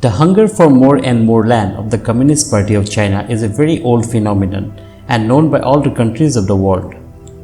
The hunger for more and more land of the Communist Party of China is a very old phenomenon and known by all the countries of the world.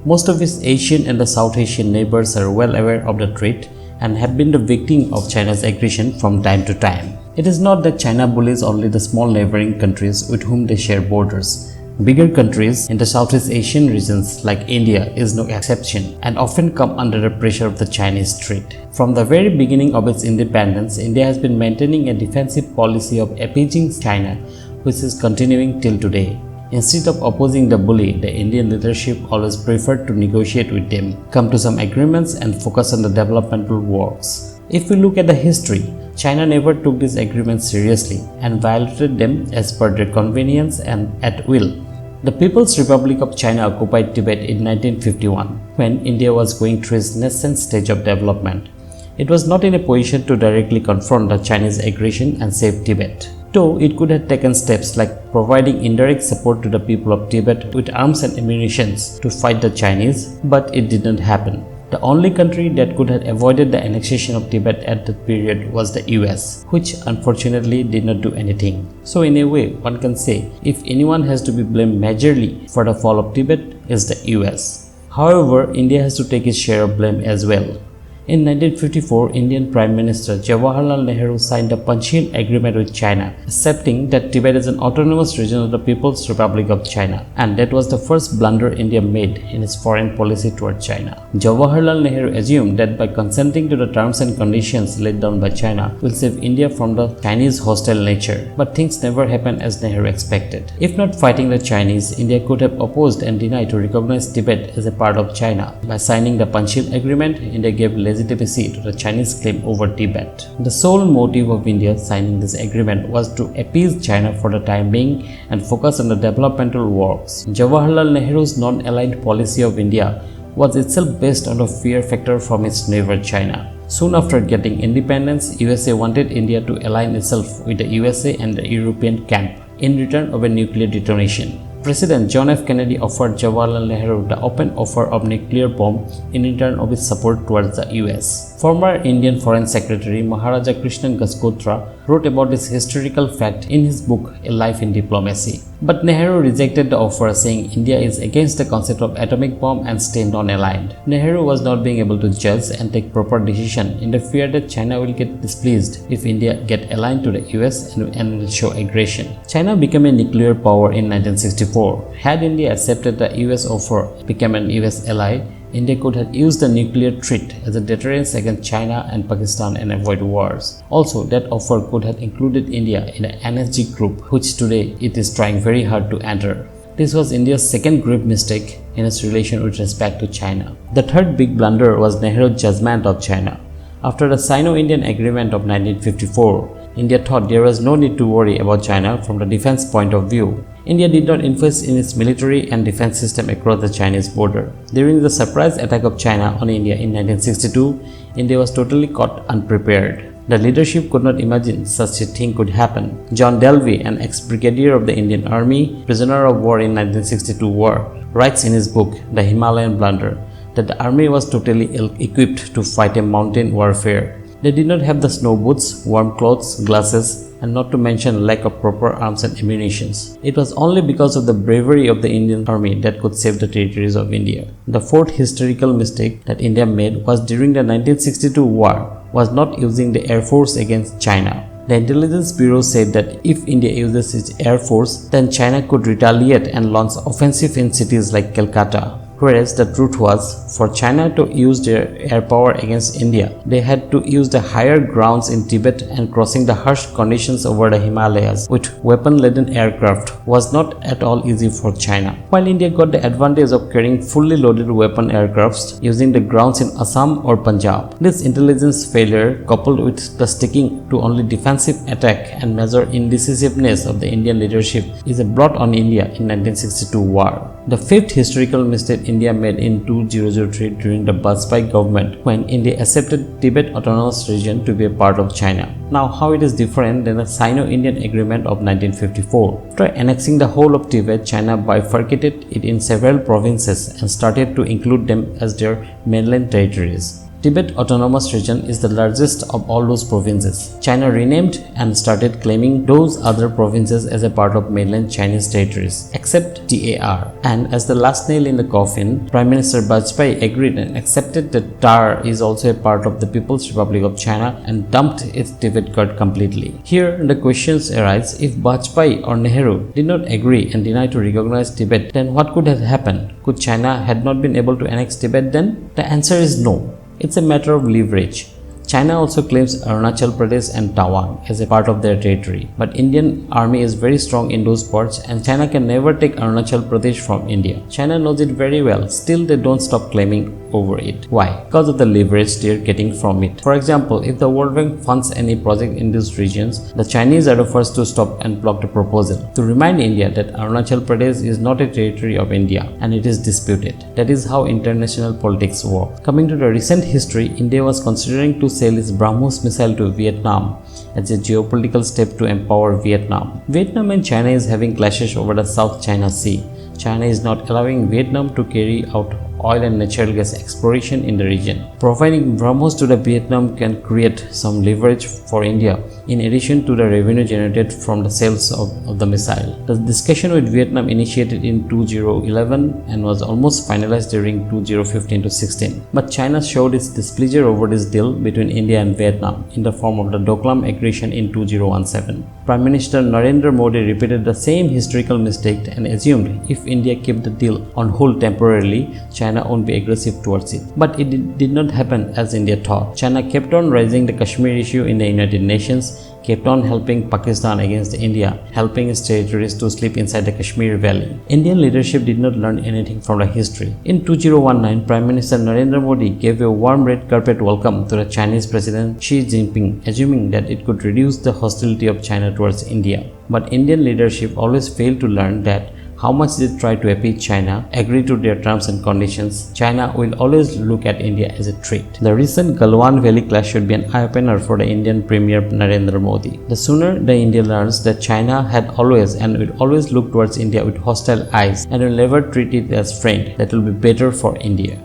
Most of its Asian and the South Asian neighbors are well aware of the threat and have been the victim of China's aggression from time to time. It is not that China bullies only the small neighboring countries with whom they share borders. Bigger countries in the Southeast Asian regions like India is no exception and often come under the pressure of the Chinese threat. From the very beginning of its independence, India has been maintaining a defensive policy of appeasing China, which is continuing till today. Instead of opposing the bully, the Indian leadership always preferred to negotiate with them, come to some agreements and focus on the developmental works. If we look at the history, China never took these agreements seriously and violated them as per their convenience and at will. The People's Republic of China occupied Tibet in 1951 when India was going through its nascent stage of development. It was not in a position to directly confront the Chinese aggression and save Tibet, though it could have taken steps like providing indirect support to the people of Tibet with arms and ammunition to fight the Chinese, but it did not happen. The only country that could have avoided the annexation of Tibet at that period was the US, which unfortunately did not do anything. So in a way, one can say if anyone has to be blamed majorly for the fall of Tibet, is the US. However, India has to take its share of blame as well. In 1954, Indian Prime Minister Jawaharlal Nehru signed a Panchil agreement with China, accepting that Tibet is an autonomous region of the People's Republic of China, and that was the first blunder India made in its foreign policy toward China. Jawaharlal Nehru assumed that by consenting to the terms and conditions laid down by China will save India from the Chinese hostile nature, but things never happened as Nehru expected. If not fighting the Chinese, India could have opposed and denied to recognize Tibet as a part of China. By signing the Panchil agreement, India gave legitimacy to the Chinese claim over Tibet. The sole motive of India signing this agreement was to appease China for the time being and focus on the developmental works. Jawaharlal Nehru's non-aligned policy of India was itself based on the fear factor from its neighbor China. Soon after getting independence, USA wanted India to align itself with the USA and the European camp in return of a nuclear detonation. President John F. Kennedy offered Jawaharlal Nehru the open offer of nuclear bomb in return of his support towards the US. Former Indian Foreign Secretary Maharaja Krishnan Gaskotra wrote about this historical fact in his book A Life in Diplomacy. But Nehru rejected the offer, saying India is against the concept of atomic bomb and stay non-aligned. Nehru was not being able to judge and take proper decision in the fear that China will get displeased if India get aligned to the US and will show aggression. China became a nuclear power in 1964. Had India accepted the US offer, become an US ally, India could have used the nuclear threat as a deterrence against China and Pakistan and avoid wars. Also, that offer could have included India in an NSG group, which today it is trying very hard to enter. This was India's second grave mistake in its relation with respect to China. The third big blunder was Nehru's judgment of China. After the Sino-Indian Agreement of 1954, India thought there was no need to worry about China from the defense point of view. India did not invest in its military and defense system across the Chinese border. During the surprise attack of China on India in 1962, India was totally caught unprepared. The leadership could not imagine such a thing could happen. John Delvey, an ex-brigadier of the Indian Army, prisoner of war in 1962 war, writes in his book The Himalayan Blunder that the army was totally ill-equipped to fight a mountain warfare. They did not have the snow boots, warm clothes, glasses, and not to mention lack of proper arms and ammunition. It was only because of the bravery of the Indian army that could save the territories of India. The fourth historical mistake that India made was during the 1962 war was not using the air force against China. The intelligence bureau said that if India uses its air force, then China could retaliate and launch offensive in cities like Calcutta. Whereas the truth was, for China to use their air power against India, they had to use the higher grounds in Tibet and crossing the harsh conditions over the Himalayas with weapon-laden aircraft was not at all easy for China. While India got the advantage of carrying fully loaded weapon aircrafts using the grounds in Assam or Punjab. This intelligence failure, coupled with the sticking to only defensive attack and major indecisiveness of the Indian leadership, is a blot on India in 1962 war. The fifth historical mistake India made in 2003 during the Bajpayee government when India accepted Tibet Autonomous Region to be a part of China. Now, how it is different than the Sino-Indian Agreement of 1954. After annexing the whole of Tibet, China bifurcated it in several provinces and started to include them as their mainland territories. Tibet Autonomous Region is the largest of all those provinces. China renamed and started claiming those other provinces as a part of mainland Chinese territories, except TAR. And as the last nail in the coffin, Prime Minister Vajpayee agreed and accepted that TAR is also a part of the People's Republic of China and dumped its Tibet card completely. Here, the questions arise: if Vajpayee or Nehru did not agree and deny to recognize Tibet, then what could have happened? Could China had not been able to annex Tibet then? The answer is no. It's a matter of leverage. China also claims Arunachal Pradesh and Taiwan as a part of their territory, but Indian army is very strong in those parts and China can never take Arunachal Pradesh from India. China knows it very well, still they don't stop claiming over it. Why? Because of the leverage they are getting from it. For example, if the World Bank funds any project in these regions, the Chinese are the first to stop and block the proposal, to remind India that Arunachal Pradesh is not a territory of India and it is disputed. That is how international politics work. Coming to the recent history, India was considering to sell its BrahMos missile to Vietnam as a geopolitical step to empower Vietnam. Vietnam and China is having clashes over the South China Sea. China is not allowing Vietnam to carry out oil and natural gas exploration in the region. Providing BrahMos to the Vietnam can create some leverage for India in addition to the revenue generated from the sales of the missile. The discussion with Vietnam initiated in 2011 and was almost finalized during 2015-16. But China showed its displeasure over this deal between India and Vietnam in the form of the Doklam Aggression in 2017. Prime Minister Narendra Modi repeated the same historical mistake and assumed if India kept the deal on hold temporarily, China won't be aggressive towards it. But it did not happen as India thought. China kept on raising the Kashmir issue in the United Nations, kept on helping Pakistan against India, helping its territories to sleep inside the Kashmir Valley. Indian leadership did not learn anything from the history. In 2019, Prime Minister Narendra Modi gave a warm red carpet welcome to the Chinese President Xi Jinping, assuming that it could reduce the hostility of China towards India. But Indian leadership always failed to learn that how much they try to appease China, agree to their terms and conditions, China will always look at India as a threat. The recent Galwan Valley clash should be an eye-opener for the Indian Premier Narendra Modi. The sooner the India learns that China had always and will always look towards India with hostile eyes and will never treat it as friend, that will be better for India.